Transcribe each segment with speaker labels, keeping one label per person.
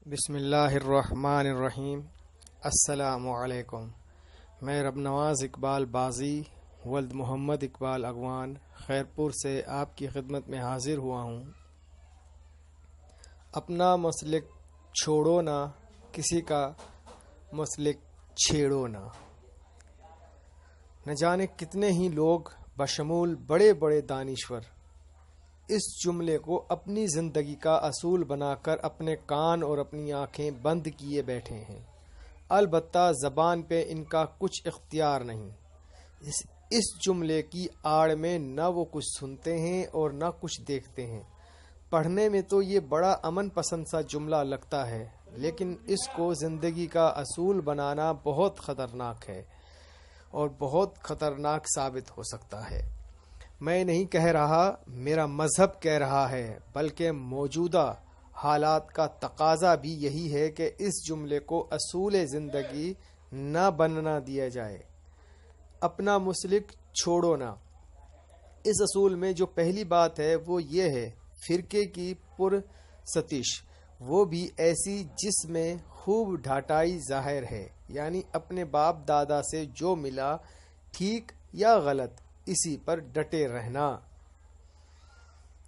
Speaker 1: بسم اللہ الرحمن الرحیم۔ السلام علیکم۔ میں رب نواز اقبال بازی ولد محمد اقبال اغوان خیرپور سے آپ کی خدمت میں حاضر ہوا ہوں۔ اپنا مسلک چھوڑو نہ، کسی کا مسلک چھیڑو نہ۔ نہ جانے کتنے ہی لوگ بشمول بڑے بڑے دانشور اس جملے کو اپنی زندگی کا اصول بنا کر اپنے کان اور اپنی آنکھیں بند کیے بیٹھے ہیں، البتہ زبان پہ ان کا کچھ اختیار نہیں۔ اس جملے کی آڑ میں نہ وہ کچھ سنتے ہیں اور نہ کچھ دیکھتے ہیں۔ پڑھنے میں تو یہ بڑا امن پسند سا جملہ لگتا ہے، لیکن اس کو زندگی کا اصول بنانا بہت خطرناک ہے اور بہت خطرناک ثابت ہو سکتا ہے۔ میں نہیں کہہ رہا، میرا مذہب کہہ رہا ہے، بلکہ موجودہ حالات کا تقاضا بھی یہی ہے کہ اس جملے کو اصول زندگی نہ بننا دیا جائے۔ اپنا مسلک چھوڑو نہ، اس اصول میں جو پہلی بات ہے وہ یہ ہے فرقے کی پرستش، وہ بھی ایسی جس میں خوب ڈھاٹائی ظاہر ہے، یعنی اپنے باپ دادا سے جو ملا ٹھیک یا غلط اسی پر ڈٹے رہنا۔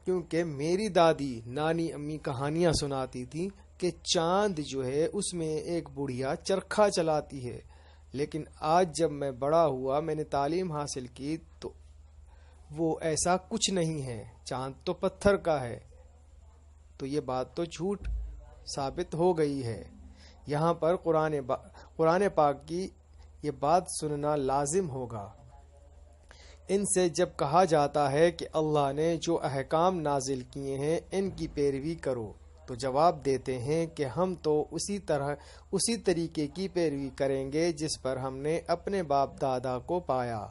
Speaker 1: کیونکہ میری دادی نانی امی کہانیاں سناتی تھی کہ چاند جو ہے اس میں ایک بڑھیا چرخا چلاتی ہے، لیکن آج جب میں بڑا ہوا، میں نے تعلیم حاصل کی، تو وہ ایسا کچھ نہیں ہے، چاند تو پتھر کا ہے۔ تو یہ بات تو جھوٹ ثابت ہو گئی ہے۔ یہاں پر قرآن پاک کی یہ بات سننا لازم ہوگا۔ ان سے جب کہا جاتا ہے کہ اللہ نے جو احکام نازل کیے ہیں ان کی پیروی کرو، تو جواب دیتے ہیں کہ ہم تو اسی طریقے کی پیروی کریں گے جس پر ہم نے اپنے باپ دادا کو پایا۔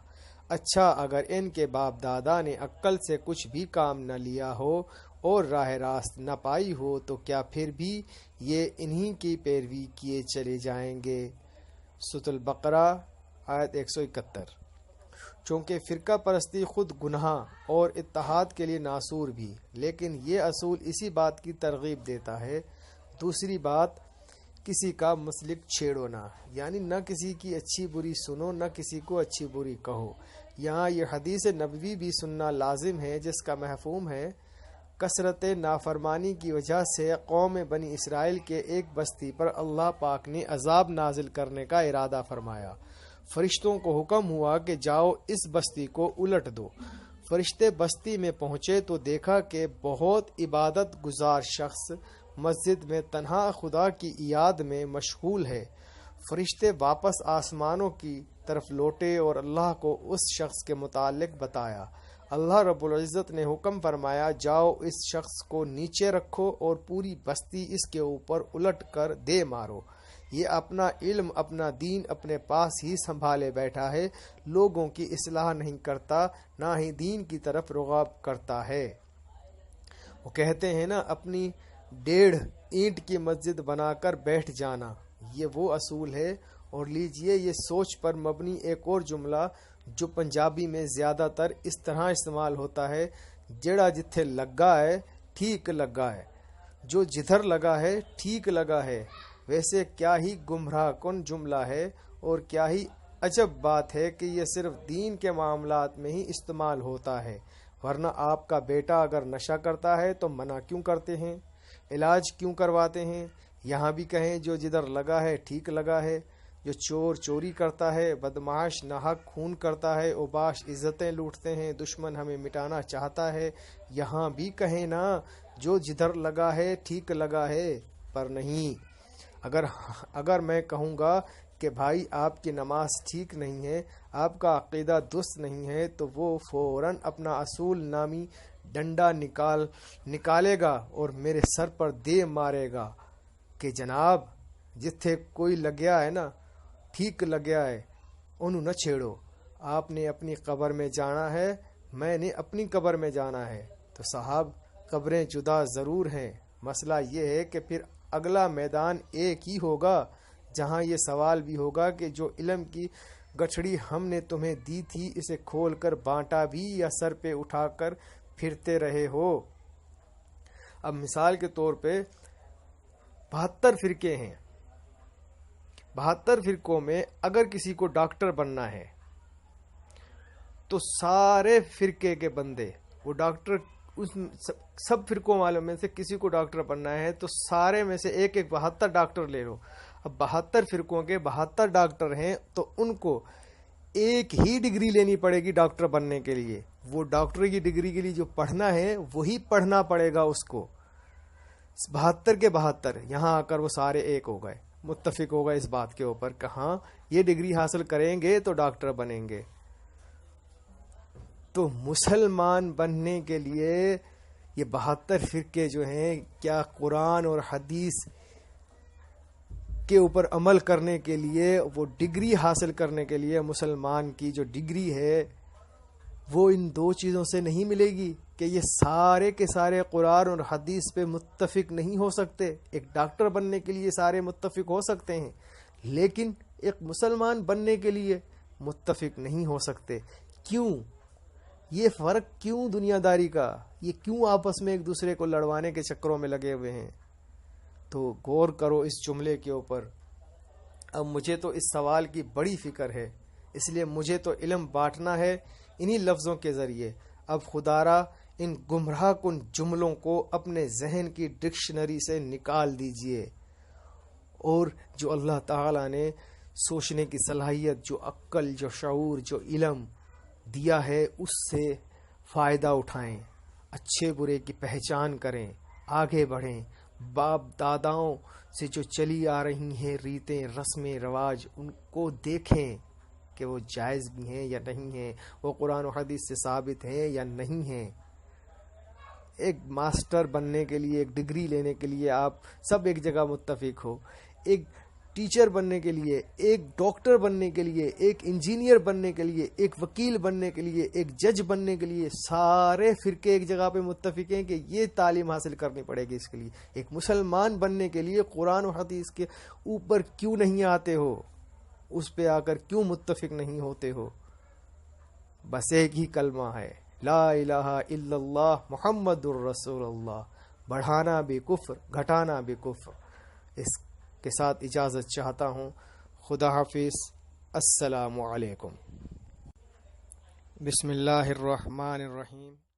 Speaker 1: اچھا، اگر ان کے باپ دادا نے عقل سے کچھ بھی کام نہ لیا ہو اور راہ راست نہ پائی ہو تو کیا پھر بھی یہ انہی کی پیروی کیے چلے جائیں گے؟ سورۃ البقرہ آیت 171۔ چونکہ فرقہ پرستی خود گناہ اور اتحاد کے لیے ناصور بھی، لیکن یہ اصول اسی بات کی ترغیب دیتا ہے۔ دوسری بات، کسی کا مسلک چھیڑو نہ، یعنی نہ کسی کی اچھی بری سنو، نہ کسی کو اچھی بری کہو۔ یہاں یہ حدیث نبوی بھی سننا لازم ہے جس کا مفہوم ہے کثرت نافرمانی کی وجہ سے قوم بنی اسرائیل کے ایک بستی پر اللہ پاک نے عذاب نازل کرنے کا ارادہ فرمایا۔ فرشتوں کو حکم ہوا کہ جاؤ اس بستی کو الٹ دو۔ فرشتے بستی میں پہنچے تو دیکھا کہ بہت عبادت گزار شخص مسجد میں تنہا خدا کی یاد میں مشغول ہے۔ فرشتے واپس آسمانوں کی طرف لوٹے اور اللہ کو اس شخص کے متعلق بتایا۔ اللہ رب العزت نے حکم فرمایا جاؤ اس شخص کو نیچے رکھو اور پوری بستی اس کے اوپر الٹ کر دے مارو۔ یہ اپنا علم اپنا دین اپنے پاس ہی سنبھالے بیٹھا ہے، لوگوں کی اصلاح نہیں کرتا، نہ ہی دین کی طرف رغب کرتا ہے۔ وہ کہتے ہیں نا، اپنی 1.5 اینٹ کی مسجد بنا کر بیٹھ جانا، یہ وہ اصول ہے۔ اور لیجئے یہ سوچ پر مبنی ایک اور جملہ جو پنجابی میں زیادہ تر اس طرح استعمال ہوتا ہے، جڑا جتھے لگا ہے ٹھیک لگا ہے، جو جدھر لگا ہے ٹھیک لگا ہے۔ ویسے کیا ہی گمراہ کن جملہ ہے اور کیا ہی عجب بات ہے کہ یہ صرف دین کے معاملات میں ہی استعمال ہوتا ہے، ورنہ آپ کا بیٹا اگر نشہ کرتا ہے تو منع کیوں کرتے ہیں، علاج کیوں کرواتے ہیں؟ یہاں بھی کہیں جو جدھر لگا ہے ٹھیک لگا ہے۔ جو چور چوری کرتا ہے، بدمعاش ناحق خون کرتا ہے، اوباش عزتیں لوٹتے ہیں، دشمن ہمیں مٹانا چاہتا ہے، یہاں بھی کہیں نا جو جدھر لگا ہے ٹھیک لگا ہے، پر نہیں۔ اگر میں کہوں گا کہ بھائی آپ کی نماز ٹھیک نہیں ہے، آپ کا عقیدہ درست نہیں ہے، تو وہ فوراً اپنا اصول نامی ڈنڈا نکالے گا اور میرے سر پر دے مارے گا کہ جناب جتھے کوئی لگیا ہے نا ٹھیک لگیا ہے، انہوں نہ چھیڑو۔ آپ نے اپنی قبر میں جانا ہے، میں نے اپنی قبر میں جانا ہے، تو صاحب قبریں جدا ضرور ہیں، مسئلہ یہ ہے کہ پھر اگلا میدان ایک ہی ہوگا جہاں یہ سوال بھی ہوگا کہ جو علم کی گٹھڑی ہم نے تمہیں دی تھی اسے کھول کر بانٹا بھی یا سر پہ اٹھا کر پھرتے رہے ہو۔ اب مثال کے طور پہ 72 فرقے ہیں. 72 فرقوں میں اگر کسی کو ڈاکٹر بننا ہے تو سارے فرقے کے بندے وہ ڈاکٹر، اس سب فرقوں والوں میں سے کسی کو ڈاکٹر بننا ہے تو سارے میں سے ایک ایک 72 ڈاکٹر لے لو. اب 72 فرقوں کے 72 ڈاکٹر ہیں تو ان کو ایک ہی ڈگری لینی پڑے گی ڈاکٹر بننے کے لیے. وہ ڈاکٹر کی ڈگری کے لیے جو پڑھنا ہے وہی پڑھنا پڑے گا اس کو. 72 کے 72 یہاں آ کر وہ سارے ایک ہو گئے، متفق ہو گئے اس بات کے اوپر کہ ہاں یہ ڈگری حاصل کریں گے تو ڈاکٹر بنیں گے. تو مسلمان بننے کے لیے یہ 72 فرقے جو ہیں، کیا قرآن اور حدیث کے اوپر عمل کرنے کے لیے، وہ ڈگری حاصل کرنے کے لیے مسلمان کی جو ڈگری ہے وہ ان دو چیزوں سے نہیں ملے گی کہ یہ سارے کے سارے قرآن اور حدیث پہ متفق نہیں ہو سکتے. ایک ڈاکٹر بننے کے لیے سارے متفق ہو سکتے ہیں لیکن ایک مسلمان بننے کے لیے متفق نہیں ہو سکتے. کیوں؟ یہ فرق کیوں دنیا داری کا؟ یہ کیوں آپس میں ایک دوسرے کو لڑوانے کے چکروں میں لگے ہوئے ہیں؟ تو غور کرو اس جملے کے اوپر. اب مجھے تو اس سوال کی بڑی فکر ہے، اس لیے مجھے تو علم بانٹنا ہے انہی لفظوں کے ذریعے. اب خدارا ان گمراہ کن جملوں کو اپنے ذہن کی ڈکشنری سے نکال دیجئے اور جو اللہ تعالیٰ نے سوچنے کی صلاحیت، جو عقل، جو شعور، جو علم دیا ہے اس سے فائدہ اٹھائیں، اچھے برے کی پہچان کریں، آگے بڑھیں. باپ داداؤں سے جو چلی آ رہی ہیں ریتیں، رسمیں، رواج، ان کو دیکھیں کہ وہ جائز بھی ہیں یا نہیں ہیں، وہ قرآن و حدیث سے ثابت ہیں یا نہیں ہیں. ایک ماسٹر بننے کے لیے، ایک ڈگری لینے کے لیے آپ سب ایک جگہ متفق ہو. ایک ٹیچر بننے کے لیے، ایک ڈاکٹر بننے کے لیے، ایک انجینئر بننے کے لیے، ایک وکیل بننے کے لیے، ایک جج بننے کے لیے سارے فرقے ایک جگہ پہ متفق ہیں کہ یہ تعلیم حاصل کرنی پڑے گی. اس کے لیے ایک مسلمان بننے کے لیے قرآن و حدیث کے اوپر کیوں نہیں آتے ہو؟ اس پہ آ کر کیوں متفق نہیں ہوتے ہو؟ بس ایک ہی کلمہ ہے، لا الہ الا اللہ محمد الرسول اللہ. بڑھانا بھی کفر، گھٹانا بھی کفر. اس کے ساتھ اجازت چاہتا ہوں. خدا حافظ. السلام علیکم. بسم اللہ الرحمن الرحیم.